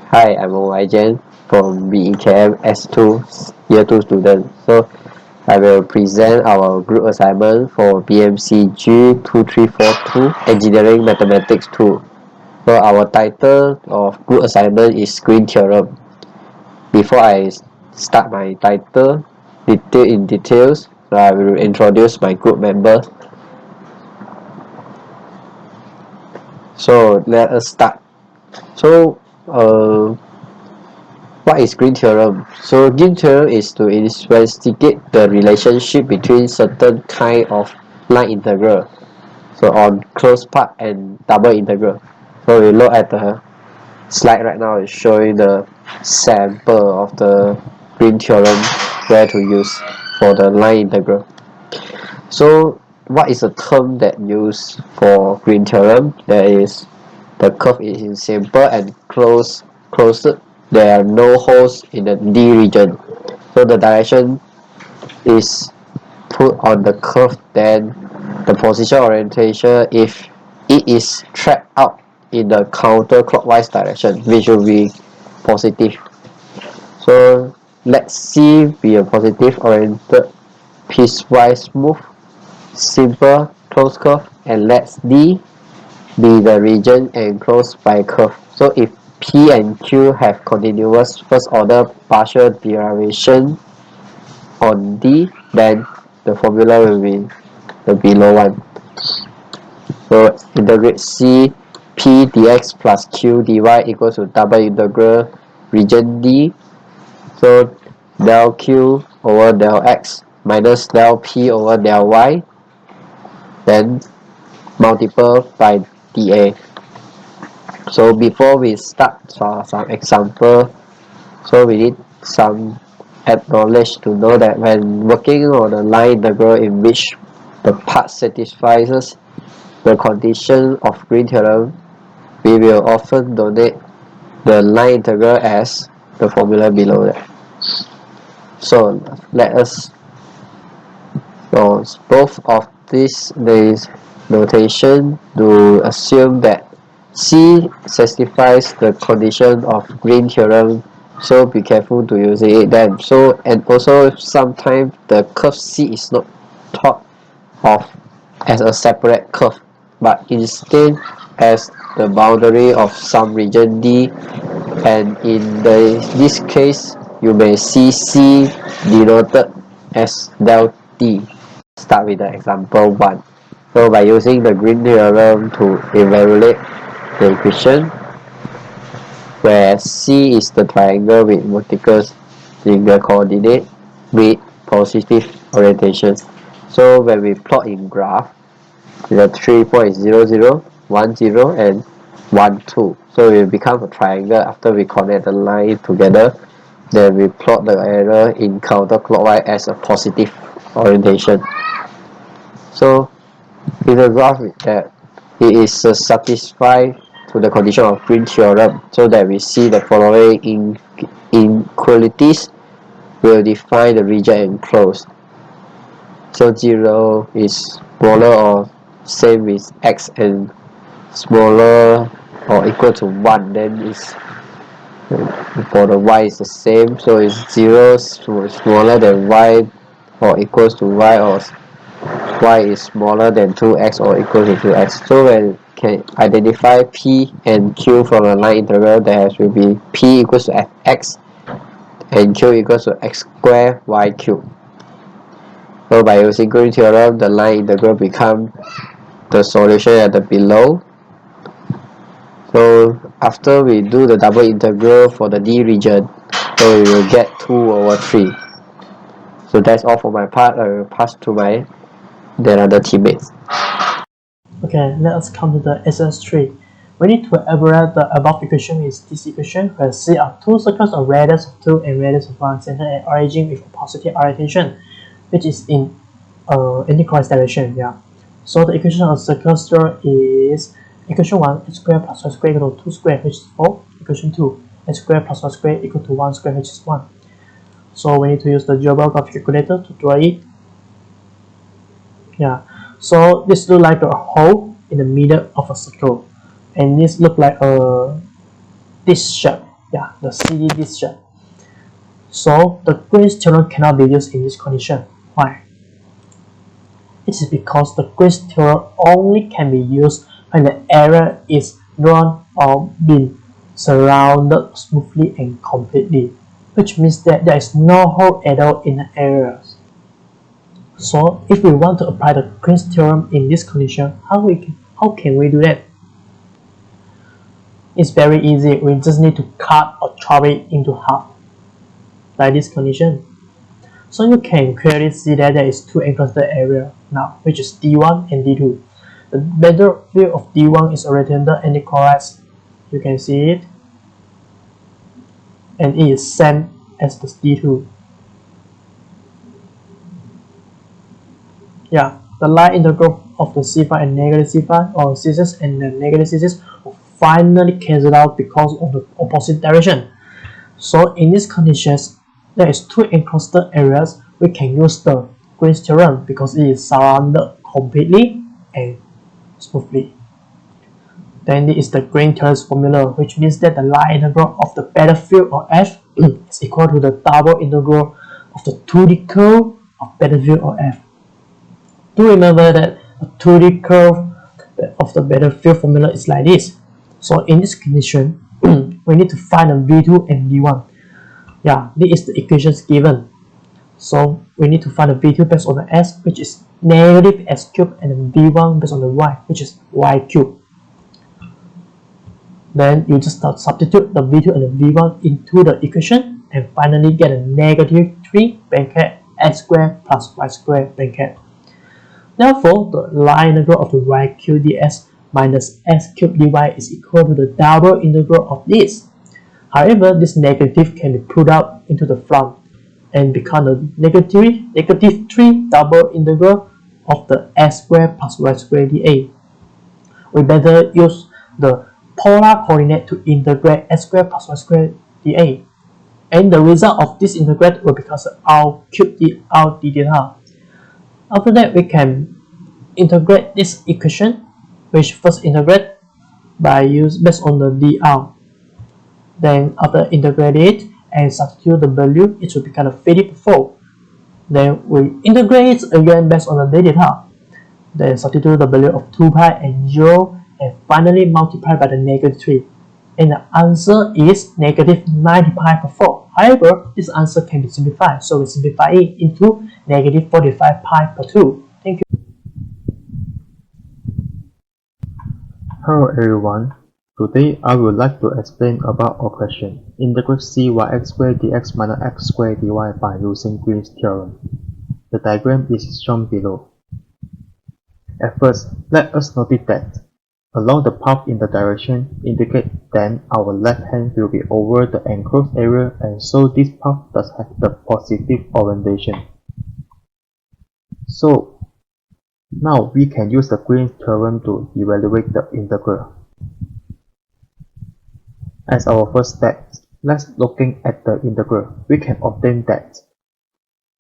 Hi, I'm Oijen from BEKM S2 Year 2 student. So I will present our group assignment for BMCG 2342 Engineering Mathematics 2. So our title of group assignment is Green Theorem. Before I start my title in details, I will introduce my group members. So let us start. So what is green theorem? So green theorem is to investigate the relationship between certain kind of line integral. So on closed part and double integral. So we look at the slide right now. It's showing the sample of the green theorem where to use for the line integral. So what is a term that used for green theorem? There is the curve is simple and closed. There are no holes in the D region. So the direction is put on the curve, then the position orientation if it is trapped out in the counterclockwise direction, which will be positive. So let C be a positive oriented piecewise smooth simple closed curve, and let D be the region enclosed by curve. So if P and Q have continuous first order partial derivation on D, then the formula will be the below one. So integrate C P dx plus Q dy equals to double integral region D. So del Q over del X minus del P over del Y, then multiple by dA. So before we start some example, so we need some knowledge to know that when working on a line integral in which the part satisfies the condition of green theorem, we will often denote the line integral as the formula below that. So let us both of these notation to assume that C satisfies the condition of green theorem, so be careful to use it then. So and also sometimes the curve C is not thought of as a separate curve, but instead as the boundary of some region D, and in this case you may see C denoted as del D. Start with the example 1. So by using the green theorem to evaluate the equation, where C is the triangle with vertical single coordinate with positive orientation. So when we plot in graph, the 3 points 0, 0, 1, 0 and 1, 2. So it will become a triangle after we connect the line together. Then we plot the arrow in counterclockwise as a positive orientation. So in the graph that it is satisfied to the condition of green theorem, so that we see the following inequalities will define the region enclosed. So 0 is smaller or same with x and smaller or equal to 1, then is for the y is the same, so it's 0 smaller than y or equals to y, or y is smaller than 2x or equal to 2x. So when can identify P and Q from a line integral, there will be P equals to fx and Q equals to x squared y cubed. So by using green theorem, the line integral becomes the solution at the below. So after we do the double integral for the D region, so we will get 2 over 3. So that's all for my part. I will pass to my other teammates. Okay, let us come to the SS3. We need to evaluate the above equation with this equation, where C are two circles of radius of 2 and radius of 1 centered at origin with a positive orientation, which is in anti-clockwise direction. Yeah. So the equation of circle stir is equation 1, x squared plus y squared equal to 2 squared, which is 4. Equation 2, x squared plus y squared equal to 1 squared, which is 1. So we need to use the GeoGebra calculator to draw it. Yeah. So this looks like a hole in the middle of a circle, and this looks like a this shape. the CD disjunct. So the Green's theorem cannot be used in this condition. Why? It is because the Green's theorem only can be used when the area is drawn or been surrounded smoothly and completely, which means that there is no hole at all in the areas. So if we want to apply the Green's theorem in this condition, how can we do that? It's very easy. We just need to cut or chop it into half, like this condition. So you can clearly see that there is two enclosed area now, which is D1 and D2. The battlefield of D1 is a rectangle and equalized. You can see it, and it is same as the D2. The line integral of the C5 and negative C5, or C6 and the negative C6, will finally cancel out because of the opposite direction. So in these conditions, there is two enclosed areas. We can use the Green's theorem because it is surrounded completely and smoothly. Then this is the Green theorem's formula, which means that the line integral of the battlefield of F is equal to the double integral of the 2D curve of battlefield of F. Do remember that the 2D curve of the battlefield formula is like this. So in this condition, we need to find a V2 and V1. This is the equations given. So we need to find a V2 based on the S, which is negative S cubed, and then V1 based on the Y, which is Y cubed. Then you just substitute the V2 and the V1 into the equation and finally get a negative 3 bracket S squared plus Y squared bracket. Therefore, the line integral of the Y cubed ds minus S cubed dy is equal to the double integral of this. However, this negative can be put out into the front and become the negative 3 double integral of the S squared plus Y squared dA. We better use the polar coordinate to integrate S squared plus Y squared dA. And the result of this integrate will become R cubed dr d theta. After that, we can integrate this equation, which first integrate based on the dr. Then after integrate it and substitute the value, it will become a 54. Then we integrate it again based on the data. Then substitute the value of 2 pi and 0, and finally multiply by the negative 3. And the answer is negative 90 pi per 4. However, this answer can be simplified, so we simplify it into negative 45 pi per 2. Thank you. Hello everyone. Today I would like to explain about our question. Integrate cyx squared dx minus x squared dy by using Green's theorem. The diagram is shown below. At first, let us notice that along the path in the direction indicate then our left hand will be over the enclosed area, and so this path does have the positive orientation. So now we can use the Green's theorem to evaluate the integral. As our first step, let's looking at the integral. We can obtain that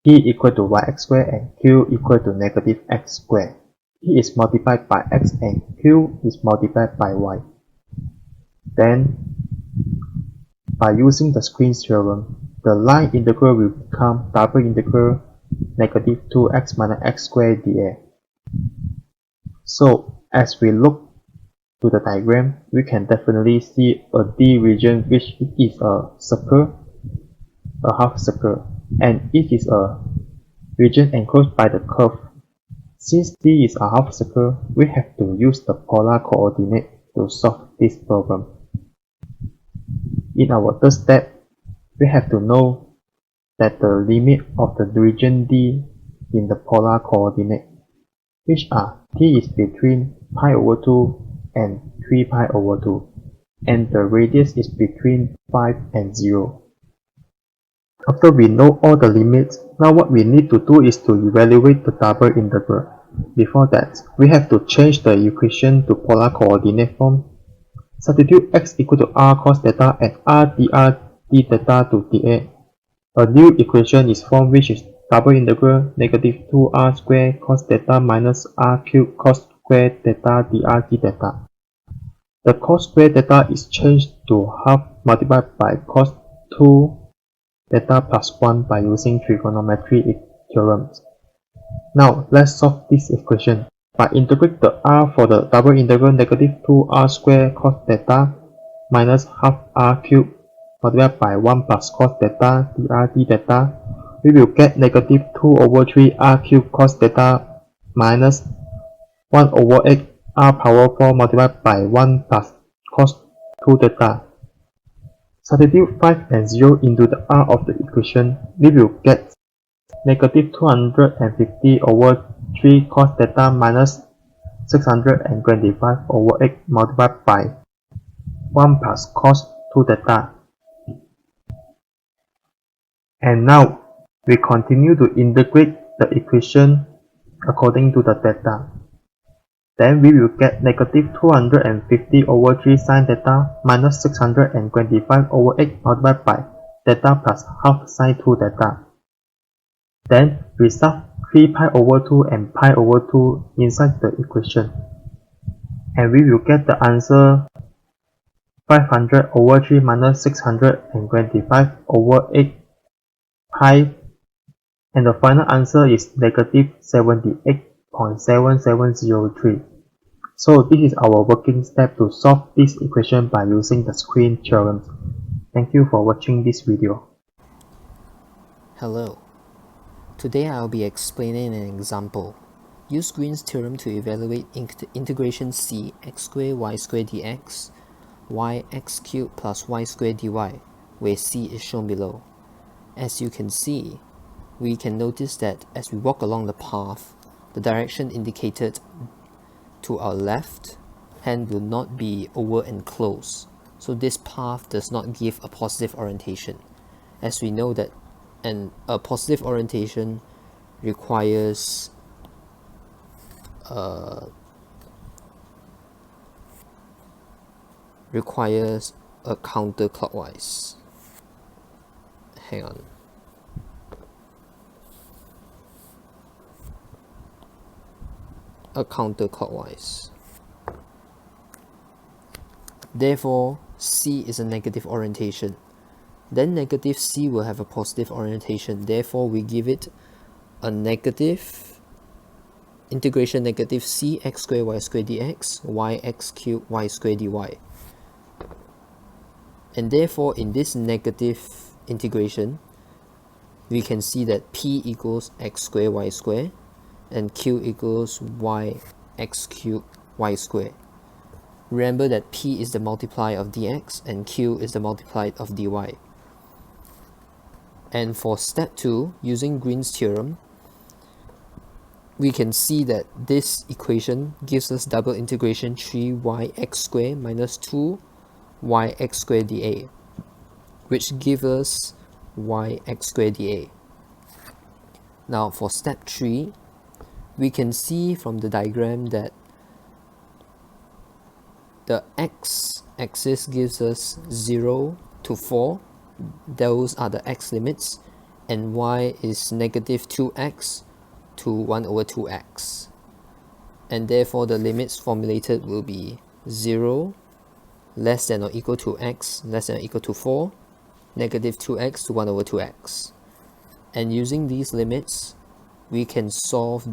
p equal to yx squared and q equal to negative x squared. P is multiplied by x and q is multiplied by y. Then, by using the Green's theorem, the line integral will become double integral negative 2x minus x squared dA. So, as we look to the diagram, we can definitely see a D region which is a circle, a half circle, and it is a region enclosed by the curve. Since D is a half circle, we have to use the polar coordinate to solve this problem. In our third step, we have to know that the limit of the region D in the polar coordinate, which are T is between pi over 2 and 3 pi over 2, and the radius is between 5 and 0. After we know all the limits, now what we need to do is to evaluate the double integral. Before that, we have to change the equation to polar coordinate form. Substitute x equal to r cos theta and r dr d theta to dA. A new equation is formed, which is double integral negative 2r squared cos theta minus r cubed cos squared theta dr d theta. the cos square theta is changed to half multiplied by cos 2 theta plus 1 by using trigonometry theorems. Now let's solve this equation. By integrate the r for the double integral negative 2r square cos theta minus half r cubed multiplied by 1 plus cos theta dr d theta, we will get negative 2 over 3 r cubed cos theta minus 1 over 8 r power 4 multiplied by 1 plus cos 2 theta. Substitute 5 and 0 into the r of the equation, we will get negative 250 over 3 cos theta minus 625 over 8 multiplied by 1 plus cos 2 theta. And now, we continue to integrate the equation according to the theta. Then we will get negative 250 over 3 sin theta minus 625 over 8 multiplied by theta plus half sin 2 theta. Then we substitute 3 pi over 2 and pi over 2 inside the equation. And we will get the answer 500 over 3 minus 625 over 8 pi, and the final answer is negative 78.7703. So this is our working step to solve this equation by using the screen theorem. Thank you for watching this video. Hello. Today I'll be explaining an example. Use Green's theorem to evaluate integration c x squared y squared dx, y x cubed plus y squared dy, where c is shown below. As you can see, we can notice that as we walk along the path, the direction indicated to our left hand will not be over and close. So this path does not give a positive orientation, as we know that a positive orientation requires a counterclockwise. Hang on. A counterclockwise. Therefore, C is a negative orientation. Then negative C will have a positive orientation. Therefore, we give it a negative integration negative c x squared y squared dx, y x cubed y squared dy. And therefore, in this negative integration, we can see that p equals x squared y squared and q equals y x cubed y squared. Remember that p is the multiplier of dx and q is the multiplier of dy. And for step 2, using Green's theorem, we can see that this equation gives us double integration 3yx squared minus 2yx squared dA, which gives us yx squared dA. Now for step 3, we can see from the diagram that the x-axis gives us 0 to 4, those are the x limits, and y is negative 2x to 1 over 2x. And therefore the limits formulated will be 0 less than or equal to x less than or equal to 4, negative 2x to 1 over 2x. And using these limits, we can solve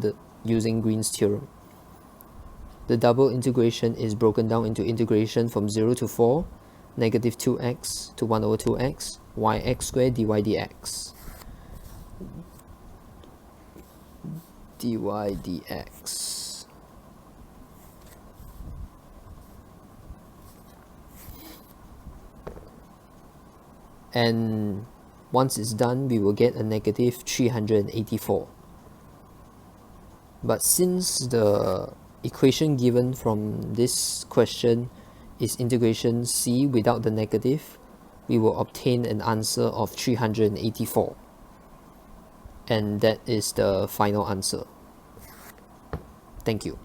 using Green's theorem. The double integration is broken down into integration from 0 to 4, negative 2x to 1 over 2x, yx squared dy dx. dy dx. And once it's done, we will get a negative 384. But since the equation given from this question is integration c without the negative, we will obtain an answer of 384. And that is the final answer. Thank you.